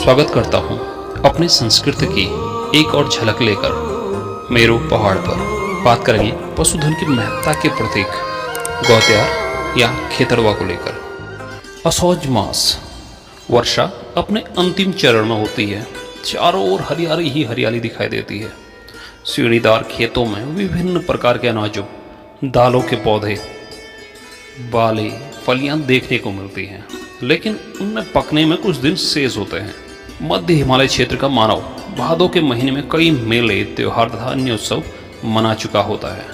स्वागत करता हूं अपनी संस्कृति की एक और झलक लेकर मेरू पहाड़ पर। बात करेंगे पशुधन की महत्ता के प्रतीक गौत्यार या खेतड़वा को लेकर। असौज मास वर्षा अपने अंतिम चरण में होती है। चारों ओर हरियाली ही हरियाली दिखाई देती है। सीढ़ीदार खेतों में विभिन्न प्रकार के अनाजों, दालों के पौधे, बालें, फलियां देखने को मिलती हैं, लेकिन उनमें पकने में कुछ दिन शेष होते हैं। मध्य हिमालय क्षेत्र का मानव भादों के महीने में कई मेले, त्योहार तथा अन्य उत्सव मना चुका होता है,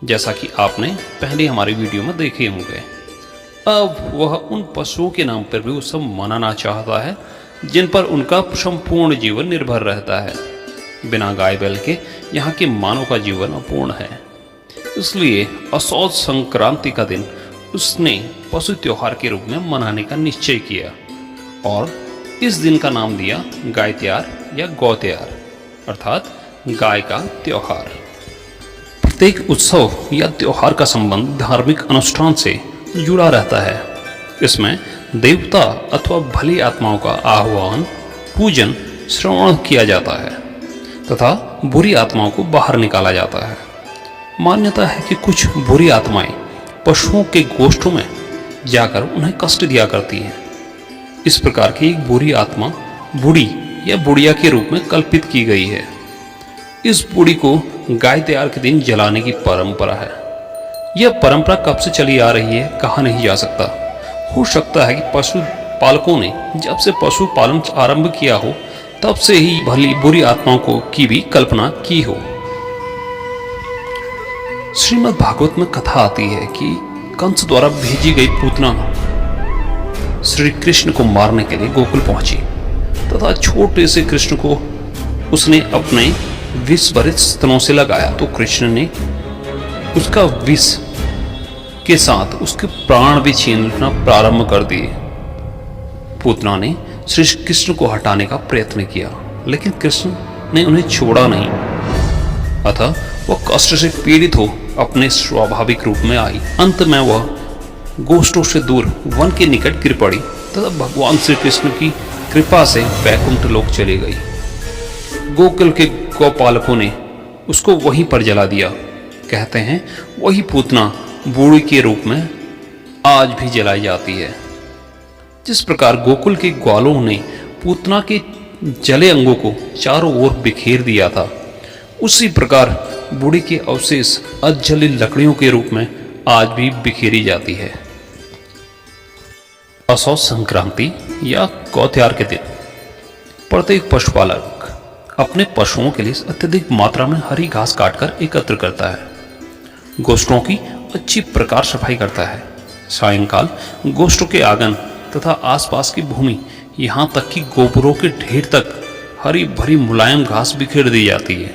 जैसा कि आपने पहले हमारी वीडियो में देखे होंगे। अब वह उन पशुओं के नाम पर भी उत्सव मनाना चाहता है जिन पर उनका संपूर्ण जीवन निर्भर रहता है। बिना गाय बैल के यहाँ के मानव का जीवन अपूर्ण है। इसलिए असौज संक्रांति का दिन उसने पशु त्योहार के रूप में मनाने का निश्चय किया और इस दिन का नाम दिया गायत्यार या गौत्यार, अर्थात गाय का त्योहार। प्रत्येक उत्सव या त्योहार का संबंध धार्मिक अनुष्ठान से जुड़ा रहता है। इसमें देवता अथवा भली आत्माओं का आह्वान, पूजन, श्रवण किया जाता है तथा बुरी आत्माओं को बाहर निकाला जाता है। मान्यता है कि कुछ बुरी आत्माएं पशुओं के गोष्ठों में जाकर उन्हें कष्ट दिया करती हैं। इस प्रकार की एक बुरी आत्मा बूढ़ी या बुढ़िया के रूप में कल्पित की गई है। इस बूढ़ी को गाय त्योहार के दिन जलाने की परंपरा है। यह परंपरा कब से चली आ रही है कहा नहीं जा सकता। हो सकता है कि पशु पालकों ने जब से पशु पालन आरंभ किया हो तब से ही भली बुरी आत्माओं को की भी कल्पना की हो। श्रीमद् भागवत में कथा आती है कि कंस द्वारा भेजी गई पूतना श्री कृष्ण को मारने के लिए गोकुल पहुंची तथा छोटे से कृष्ण को उसने अपने विष भरित स्तनों से लगाया तो कृष्ण ने उसका विष के साथ उसके प्राण भी छीनना प्रारंभ कर दिए। पूतना ने श्री कृष्ण को हटाने का प्रयत्न किया, लेकिन कृष्ण ने उन्हें छोड़ा नहीं। अतः वह कष्ट से पीड़ित हो अपने स्वाभाविक रूप में आई। अंत में वह गोष्ठों से दूर वन के निकट गिर पड़ी तथा भगवान श्री कृष्ण की कृपा से वैकुंठ लोक चली गई। गोकुल के गौपालकों ने उसको वहीं पर जला दिया। कहते हैं वही पूतना बूढ़ी के रूप में आज भी जलाई जाती है। जिस प्रकार गोकुल के ग्वालों ने पूतना के जले अंगों को चारों ओर बिखेर दिया था, उसी प्रकार बूढ़ी के अवशेष अजली लकड़ियों के रूप में आज भी बिखेरी जाती है। असौज संक्रांति या गौत्यार के दिन प्रत्येक पशुपालक अपने पशुओं के लिए अत्यधिक मात्रा में हरी घास काटकर एकत्र करता है। गोष्ठों की अच्छी प्रकार सफाई करता है। सायंकाल गोष्ठों के आंगन तथा आसपास की भूमि, यहाँ तक कि गोबरों के ढेर तक हरी भरी मुलायम घास बिखेर दी जाती है।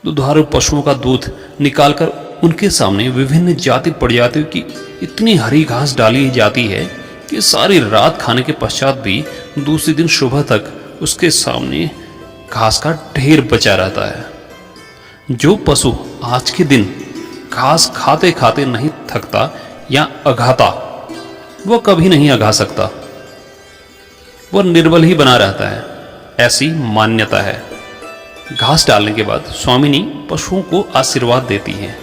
दुधारू पशुओं का दूध निकालकर उनके सामने विभिन्न जाति प्रजातियों की इतनी हरी घास डाली जाती है कि सारी रात खाने के पश्चात भी दूसरे दिन सुबह तक उसके सामने घास का ढेर बचा रहता है। जो पशु आज के दिन घास खाते खाते नहीं थकता या अघाता, वह कभी नहीं अघा सकता। वह निर्बल ही बना रहता है, ऐसी मान्यता है। घास डालने के बाद स्वामिनी पशुओं को आशीर्वाद देती हैं।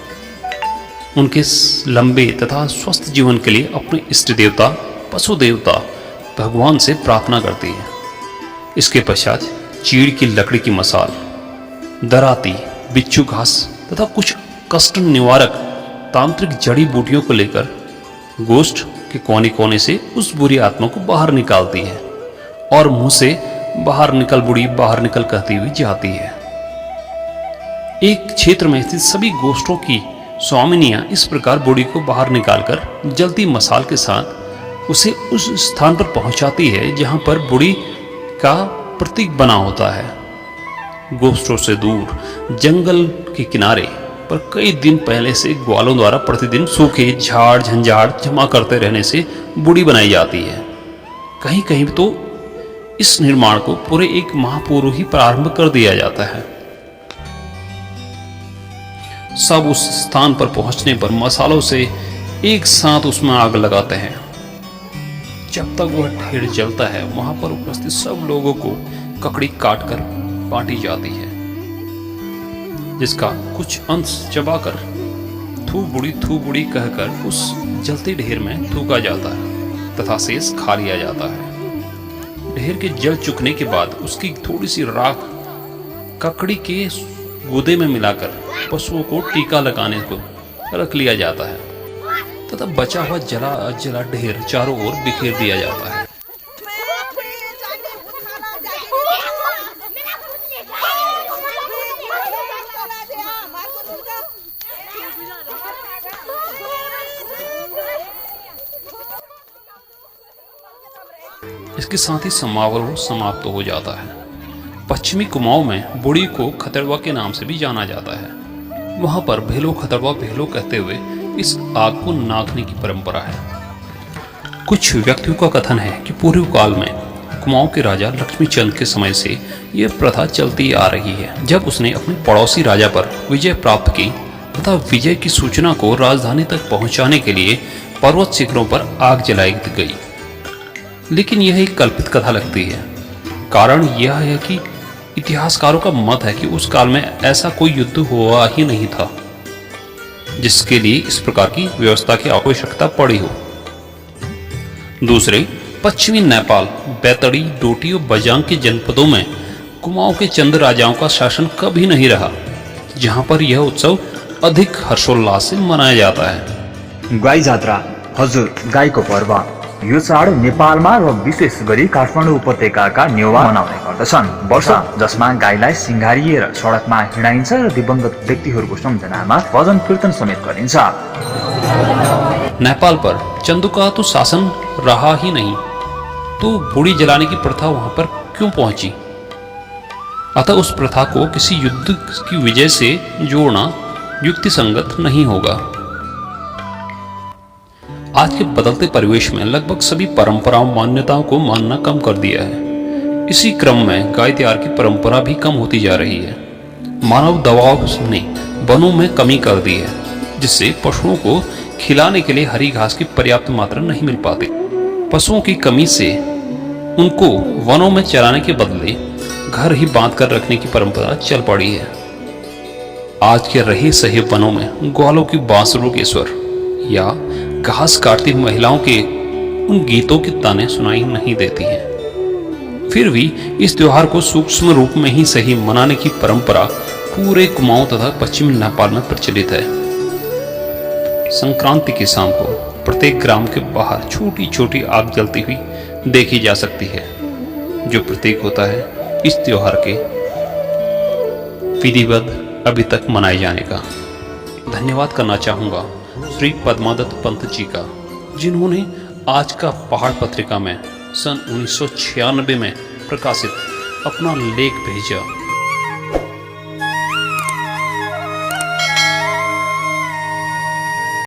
उनके लंबे तथा स्वस्थ जीवन के लिए अपने इष्ट देवता पशु देवता भगवान से प्रार्थना करती है। इसके पश्चात चीड़ की लकड़ी की मसाल, दराती, बिच्छू घास तथा कुछ कष्ट निवारक तांत्रिक जड़ी बूटियों को लेकर गोष्ठ के कोने कोने से उस बुरी आत्मा को बाहर निकालती है और मुंह से बाहर निकल बुढ़ी, बाहर निकल कहती हुई जाती है। एक क्षेत्र में स्थित सभी गोष्ठों की स्वामिनियां इस प्रकार बूढ़ी को बाहर निकालकर जलती मसाल के साथ उसे उस स्थान पर पहुंचाती है जहां पर बूढ़ी का प्रतीक बना होता है। गोष्ठों से दूर जंगल के किनारे पर कई दिन पहले से ग्वालों द्वारा प्रतिदिन सूखे झाड़ झंझाड़ जमा करते रहने से बूढ़ी बनाई जाती है। कहीं कहीं तो इस निर्माण को पूरे एक माह पूर्व ही प्रारंभ कर दिया जाता है। सब उस स्थान पर पहुंचने पर मसालों से एक साथ उसमें आग लगाते हैं। जब तक वह ढेर जलता है वहां पर उपस्थित सब लोगों को ककड़ी काटकर बांटी जाती है, जिसका कुछ अंश चबाकर थू बुड़ी कहकर उस जलते ढेर में थूका जाता है तथा शेष खा लिया जाता है। ढेर के जल चुकने के बाद उसकी थोड़ी सी राख ककड़ी के गूदे में मिलाकर पशुओं को टीका लगाने को रख लिया जाता है तथा बचा हुआ जला ढेर चारों ओर बिखेर दिया जाता है। इसके साथ ही समारोह समाप्त हो जाता है। पश्चिमी कुमाऊं में बुड़ी को खतरवा के नाम से भी जाना जाता है। वहां पर भेलो खतरवा भेलो कहते हुए इस आग को नागने की परंपरा है। कुछ व्यक्तियों का कथन है कि पूर्व काल में कुमाऊं के राजा लक्ष्मी चंद के समय से यह प्रथा चलती आ रही है। जब उसने अपने पड़ोसी राजा पर विजय प्राप्त की तथा विजय की सूचना को राजधानी तक पहुंचाने के लिए पर्वत शिखरों पर आग जलाई गई। लेकिन यह एक कल्पित कथा लगती है। कारण यह है कि इतिहासकारों का मत है कि उस काल में ऐसा कोई युद्ध हुआ ही नहीं था जिसके लिए इस प्रकार की व्यवस्था की आवश्यकता पड़ी हो। दूसरे, पश्चिमी नेपाल बैतडी, डोटी और बजांग के जनपदों में कुमाऊं के चंद राजाओं का शासन कभी नहीं रहा, जहां पर यह उत्सव अधिक हर्षोल्लास से मनाया जाता है। गाई जात्रा हजुर गाईको पर्व यो चाड नेपालमा र विशेष गरी काठमाडौँ उपत्यकाका नेवा मनाउने गर्दछन्। वर्ष जसमा गाईलाई सिंगारिएर सडकमा हिँडाइन्छ र दिवंगत व्यक्तिहरूको सम्झनामा भजन कीर्तन समेत गरिन्छ। नेपाल पर चंदू का तो शासन रहा ही नहीं, तो बुड़ी जलाने की प्रथा वहां पर क्यों पहुंची? अतः उस प्रथा को किसी युद्ध की विजय से जोड़ना युक्ति संगत नहीं होगा। आज के बदलते परिवेश में लगभग सभी परंपराओं मान्यताओं को मानना कम कर दिया है। इसी क्रम में गाय त्यार की परंपरा भी कम होती जा रही है। मानव दबाव ने वनों में कमी कर दी है, जिससे पशुओं को खिलाने के लिए हरी घास की पर्याप्त मात्रा नहीं मिल पाती। पशुओं की कमी से उनको वनों में चराने के बदले घर ही बांध कर रखने की परंपरा चल पड़ी है। आज के रहे सहे वनों में ग्वालों की बांसुरों के स्वर या घास काटती महिलाओं के उन गीतों की ताने सुनाई नहीं देती हैं। फिर भी इस त्योहार को सूक्ष्म रूप में ही सही मनाने की परंपरा पूरे कुमाऊं तथा पश्चिमी नेपाल में प्रचलित है। संक्रांति की शाम को प्रत्येक ग्राम के बाहर छोटी छोटी आग जलती हुई देखी जा सकती है, जो प्रतीक होता है इस त्योहार के विधिवत अभी तक मनाए जाने का। धन्यवाद करना चाहूंगा श्री पद्मादत्त पंत जी का, जिन्होंने आज का पहाड़ पत्रिका में सन 1996 में प्रकाशित अपना लेख भेजा।